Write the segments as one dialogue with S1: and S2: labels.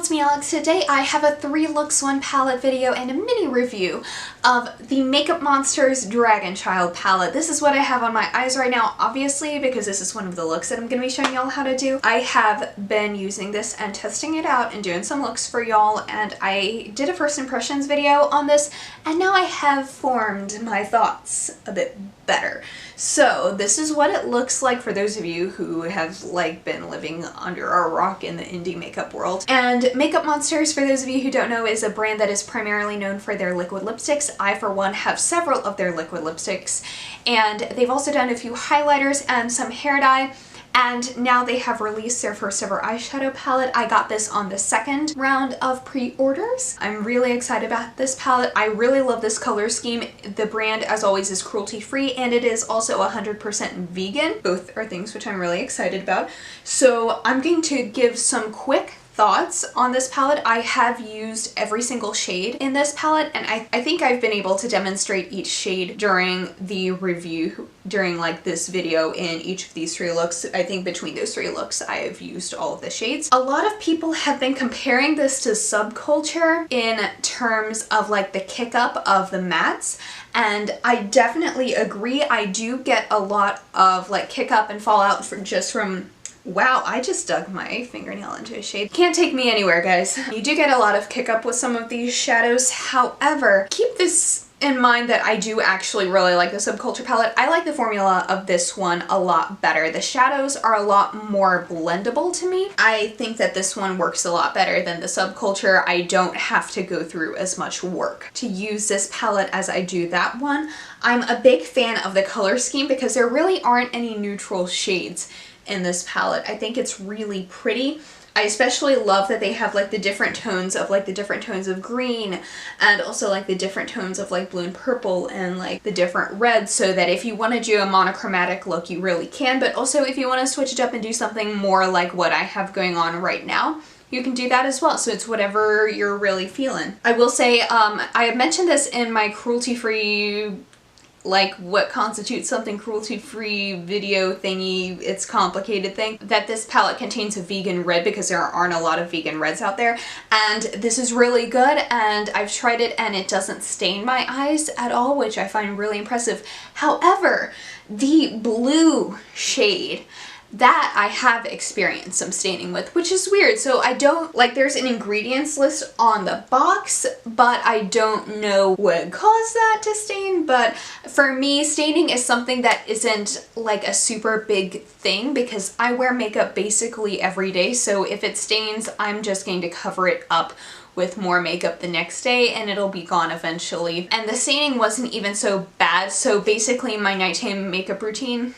S1: it's me Alex. Today I have a 3 looks 1 palette video and a mini review of the Makeup Monster's Dragon Child palette. This is what I have on my eyes right now, obviously, because this is one of the looks that I'm going to be showing y'all how to do. I have been using this and testing it out and doing some looks for y'all, and I did a first impressions video on this, and now I have formed my thoughts a bit better. So this is what it looks like for those of you who have been living under a rock in the indie makeup world. And Makeup Monsters, for those of you who don't know, is a brand that is primarily known for their liquid lipsticks. I, for one, have several of their liquid lipsticks, and they've also done a few highlighters and some hair dye. And now they have released their first ever eyeshadow palette. I got this on the second round of pre-orders. I'm really excited about this palette. I really love this color scheme. The brand, as always, is cruelty-free, and it is also 100% vegan. Both are things which I'm really excited about. So I'm going to give some quick thoughts on this palette. I have used every single shade in this palette, and I think I've been able to demonstrate each shade during the review, during this video in each of these 3 looks. I think between those 3 looks I have used all of the shades. A lot of people have been comparing this to Subculture in terms of the kick up of the mattes, and I definitely agree. I do get a lot of kick up and fallout from wow, I just dug my fingernail into a shade. Can't take me anywhere, guys. You do get a lot of kick up with some of these shadows. However, keep this in mind that I do actually really like the Subculture palette. I like the formula of this one a lot better. The shadows are a lot more blendable to me. I think that this one works a lot better than the Subculture. I don't have to go through as much work to use this palette as I do that one. I'm a big fan of the color scheme because there really aren't any neutral shades in this palette. I think it's really pretty. I especially love that they have the different tones of the different tones of green, and also the different tones of blue and purple, and the different reds, so that if you want to do a monochromatic look you really can, but also if you want to switch it up and do something more like what I have going on right now, you can do that as well. So it's whatever you're really feeling. I will say, I have mentioned this in my cruelty-free what constitutes something cruelty-free video thingy, it's complicated thing, that this palette contains a vegan red because there aren't a lot of vegan reds out there, and this is really good, and I've tried it and it doesn't stain my eyes at all, which I find really impressive. However, the blue shade, that I have experienced some staining with, which is weird. So I don't, there's an ingredients list on the box, but I don't know what caused that to stain. But for me, staining is something that isn't a super big thing because I wear makeup basically every day. So if it stains, I'm just going to cover it up with more makeup the next day and it'll be gone eventually. And the staining wasn't even so bad. So basically my nighttime makeup routine,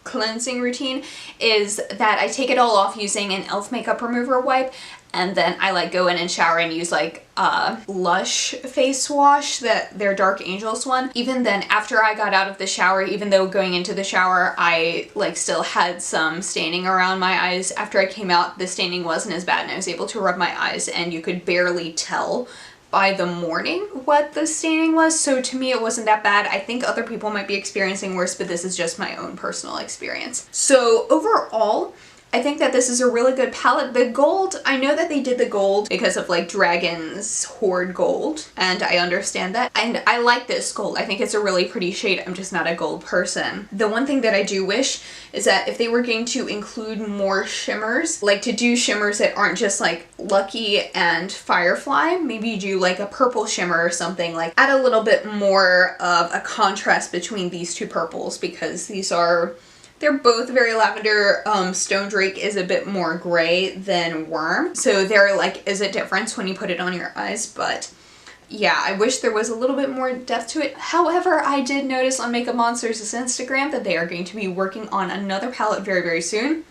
S1: cleansing routine, is that I take it all off using an e.l.f. makeup remover wipe, and then I go in and shower and use a Lush face wash, their Dark Angels one. Even then, after I got out of the shower, even though going into the shower I still had some staining around my eyes, after I came out the staining wasn't as bad and I was able to rub my eyes and you could barely tell by the morning what the staining was. So to me it wasn't that bad. I think other people might be experiencing worse, but this is just my own personal experience. So overall, I think that this is a really good palette. The gold, I know that they did the gold because of Dragon's Hoard gold, and I understand that. And I like this gold. I think it's a really pretty shade. I'm just not a gold person. The one thing that I do wish is that if they were going to include more shimmers, to do shimmers that aren't just Lucky and Firefly, maybe do a purple shimmer or something, add a little bit more of a contrast between these 2 purples, because they're both very lavender. Stone Drake is a bit more gray than Worm, so there is a difference when you put it on your eyes, but yeah, I wish there was a little bit more depth to it. However, I did notice on Makeup Monsters' Instagram that they are going to be working on another palette very, very soon,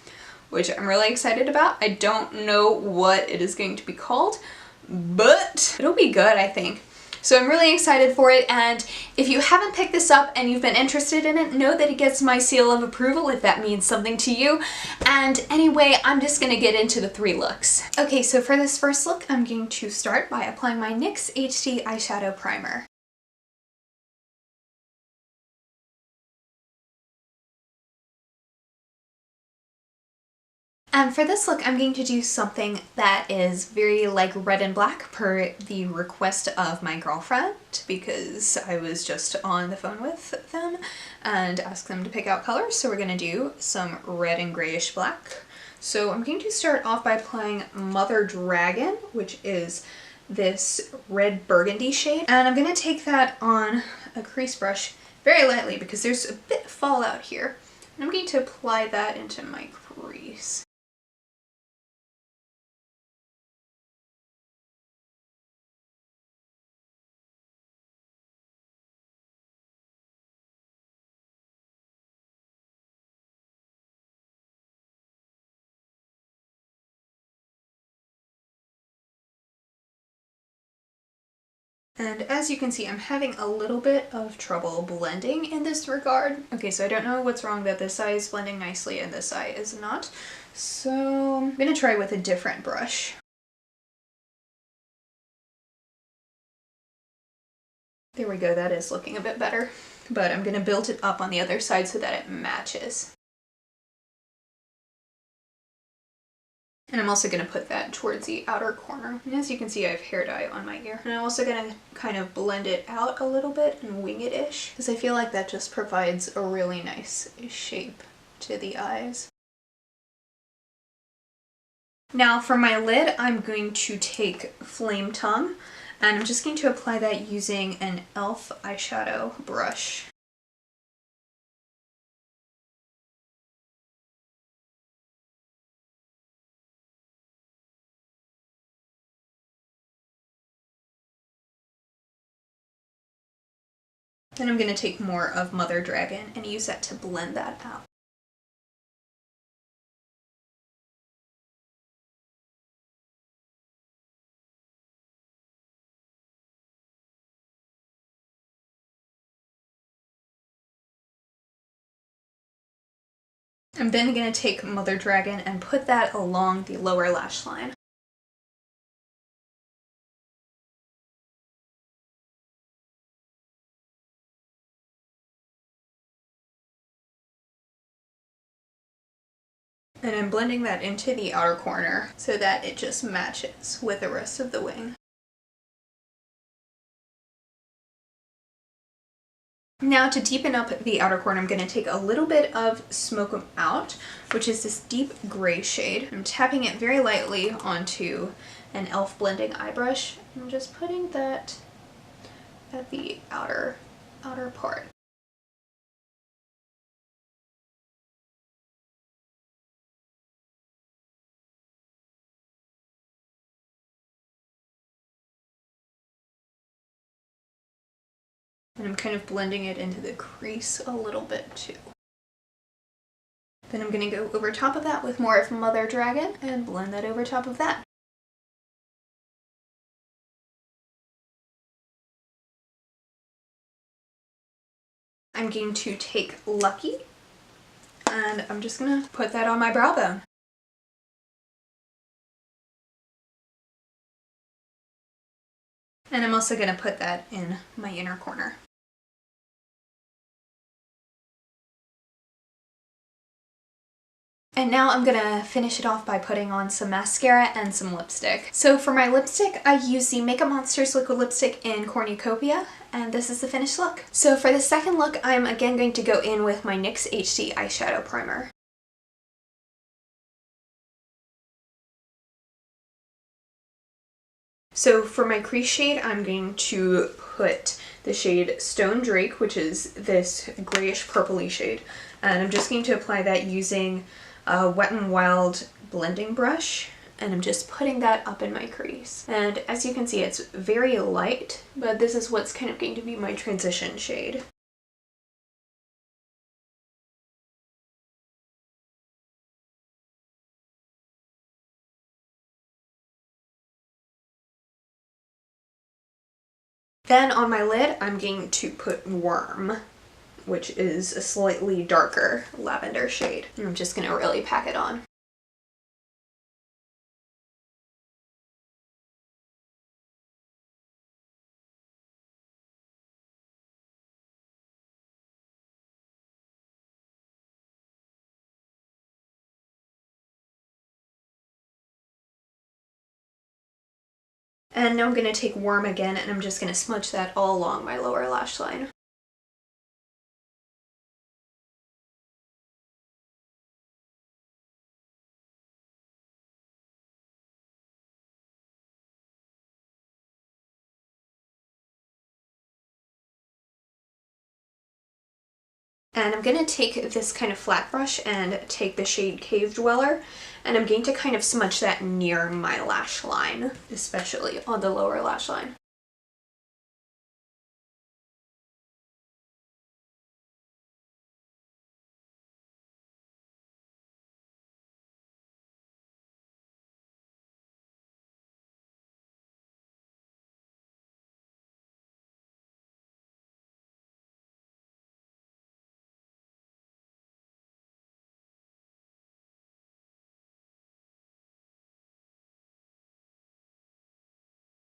S1: which I'm really excited about. I don't know what it is going to be called, but it'll be good, I think. So I'm really excited for it, and if you haven't picked this up and you've been interested in it, know that it gets my seal of approval if that means something to you. And anyway, I'm just gonna get into the 3 looks. Okay, so for this first look, I'm going to start by applying my NYX HD eyeshadow primer. And for this look, I'm going to do something that is very like red and black per the request of my girlfriend, because I was just on the phone with them and asked them to pick out colors. So we're going to do some red and grayish black. So I'm going to start off by applying Mother Dragon, which is this red burgundy shade. And I'm going to take that on a crease brush very lightly because there's a bit of fallout here. And I'm going to apply that into my crease. And as you can see, I'm having a little bit of trouble blending in this regard. Okay, so I don't know what's wrong that this eye is blending nicely and this eye is not. So I'm gonna try with a different brush. There we go, that is looking a bit better. But I'm gonna build it up on the other side so that it matches. And I'm also going to put that towards the outer corner. And as you can see, I have hair dye on my ear. And I'm also going to kind of blend it out a little bit and wing it-ish, because I feel like that just provides a really nice shape to the eyes. Now for my lid, I'm going to take Flame Tongue, and I'm just going to apply that using an e.l.f. eyeshadow brush. Then I'm going to take more of Mother Dragon and use that to blend that out. I'm then going to take Mother Dragon and put that along the lower lash line. And I'm blending that into the outer corner so that it just matches with the rest of the wing. Now to deepen up the outer corner, I'm going to take a little bit of Smoke 'em Out, which is this deep gray shade. I'm tapping it very lightly onto an e.l.f. blending eye brush. I'm just putting that at the outer part. And I'm kind of blending it into the crease a little bit too. Then I'm going to go over top of that with more of Mother Dragon and blend that over top of that. I'm going to take Lucky and I'm just going to put that on my brow bone. And I'm also going to put that in my inner corner. And now I'm gonna finish it off by putting on some mascara and some lipstick. So for my lipstick, I use the Makeup Monsters liquid lipstick in Cornucopia, and this is the finished look. So for the second look, I'm again going to go in with my NYX HD eyeshadow primer. So for my crease shade, I'm going to put the shade Stone Drake, which is this grayish purpley shade. And I'm just going to apply that using a Wet n Wild blending brush. And I'm just putting that up in my crease. And as you can see, it's very light, but this is what's kind of going to be my transition shade. Then on my lid, I'm going to put Worm, which is a slightly darker lavender shade. And I'm just going to really pack it on. And now I'm going to take Warm again, and I'm just going to smudge that all along my lower lash line. And I'm going to take this kind of flat brush and take the shade Cave Dweller, and I'm going to kind of smudge that near my lash line, especially on the lower lash line.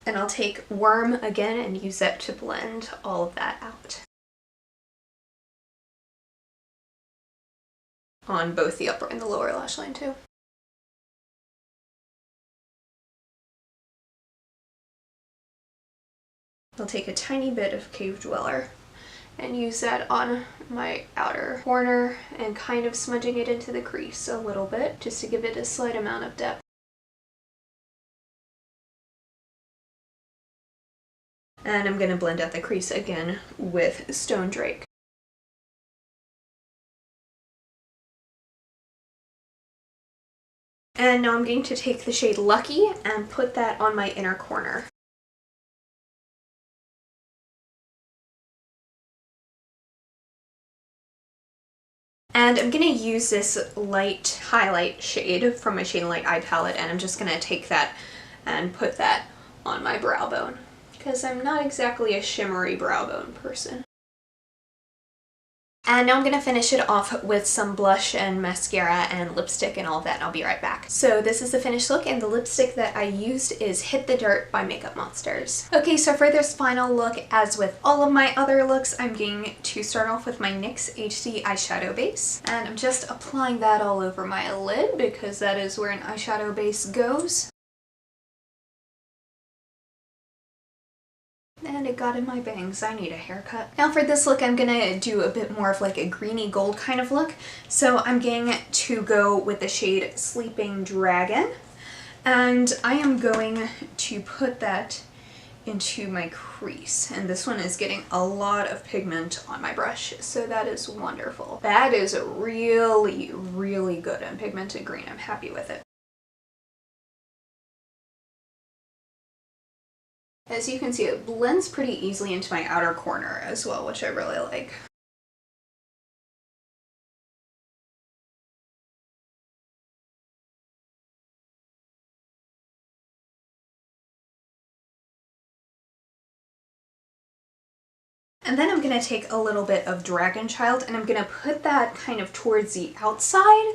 S1: And I'll take Worm again and use that to blend all of that out. On both the upper and the lower lash line too. I'll take a tiny bit of Cave Dweller and use that on my outer corner and kind of smudging it into the crease a little bit just to give it a slight amount of depth. And I'm going to blend out the crease again with Stone Drake. And now I'm going to take the shade Lucky and put that on my inner corner. And I'm going to use this light highlight shade from my Shade and Light eye palette, and I'm just going to take that and put that on my brow bone, because I'm not exactly a shimmery brow bone person. And now I'm going to finish it off with some blush and mascara and lipstick and all of that, and I'll be right back. So this is the finished look, and the lipstick that I used is Hit the Dirt by Makeup Monsters. Okay, so for this final look, as with all of my other looks, I'm going to start off with my NYX HD eyeshadow base. And I'm just applying that all over my lid because that is where an eyeshadow base goes. And it got in my bangs. I need a haircut. Now for this look, I'm gonna do a bit more of like a greeny gold kind of look. So I'm going to go with the shade Sleeping Dragon. And I am going to put that into my crease. And this one is getting a lot of pigment on my brush, so that is wonderful. That is really, really good and pigmented green. I'm happy with it. As you can see, it blends pretty easily into my outer corner as well, which I really like. And then I'm going to take a little bit of Dragon Child, and I'm going to put that kind of towards the outside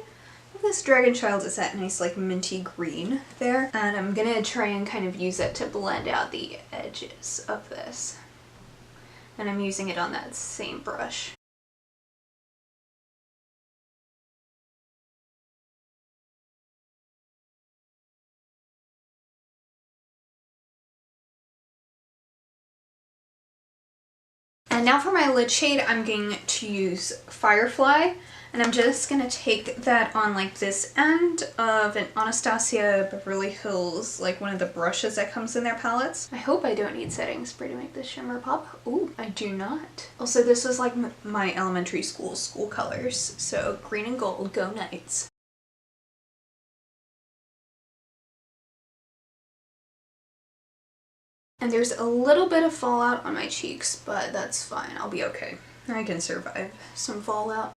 S1: of this Dragon Child. Is that nice like minty green there. And I'm going to try and kind of use it to blend out the edges of this. And I'm using it on that same brush. And now for my lid shade, I'm going to use Firefly, and I'm just going to take that on like this end of an Anastasia Beverly Hills, like one of the brushes that comes in their palettes. I hope I don't need setting spray to make this shimmer pop. Ooh, I do not. Also, this was like my elementary school colors, so green and gold, go Knights. And there's a little bit of fallout on my cheeks, but that's fine. I'll be okay. I can survive some fallout.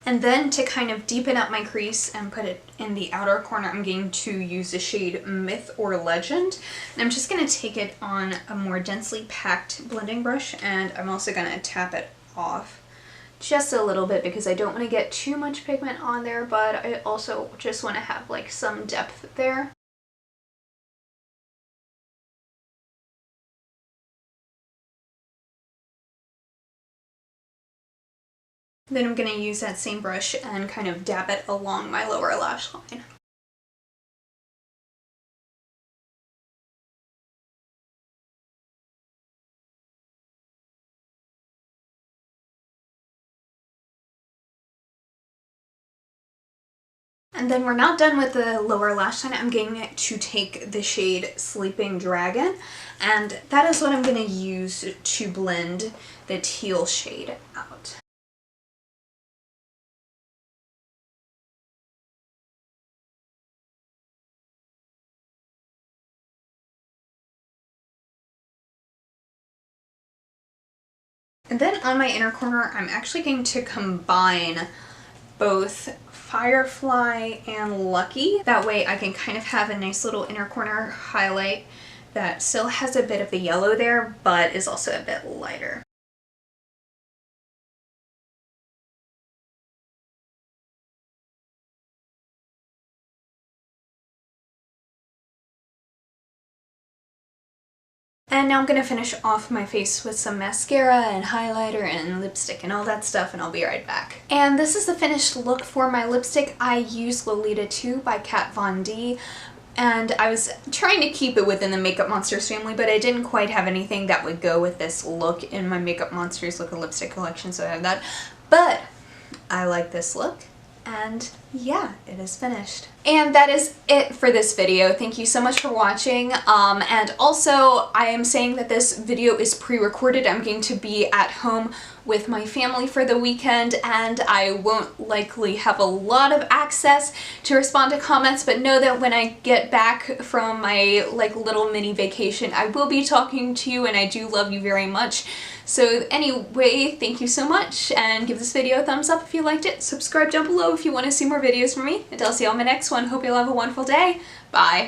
S1: And then to kind of deepen up my crease and put it in the outer corner, I'm going to use the shade Myth or Legend. And I'm just going to take it on a more densely packed blending brush, and I'm also going to tap it off just a little bit because I don't want to get too much pigment on there, but I also just want to have like some depth there. Then I'm going to use that same brush and kind of dab it along my lower lash line. And then we're not done with the lower lash line. I'm going to take the shade Sleeping Dragon, and that is what I'm going to use to blend the teal shade out. And then on my inner corner, I'm actually going to combine both Firefly and Lucky. That way I can kind of have a nice little inner corner highlight that still has a bit of the yellow there, but is also a bit lighter. And now I'm going to finish off my face with some mascara and highlighter and lipstick and all that stuff, and I'll be right back. And this is the finished look for my lipstick. I used Lolita 2 by Kat Von D, and I was trying to keep it within the Makeup Monsters family, but I didn't quite have anything that would go with this look in my Makeup Monsters Look and Lipstick collection, so I have that. But I like this look. And yeah, it is finished. And that is it for this video. Thank you so much for watching. And also, I am saying that this video is pre-recorded. I'm going to be at home with my family for the weekend, and I won't likely have a lot of access to respond to comments, but know that when I get back from my little mini vacation, I will be talking to you, and I do love you very much. So anyway, thank you so much, and give this video a thumbs up if you liked it. Subscribe down below if you want to see more videos from me, and I'll see you on my next one. Hope you'll have a wonderful day. Bye!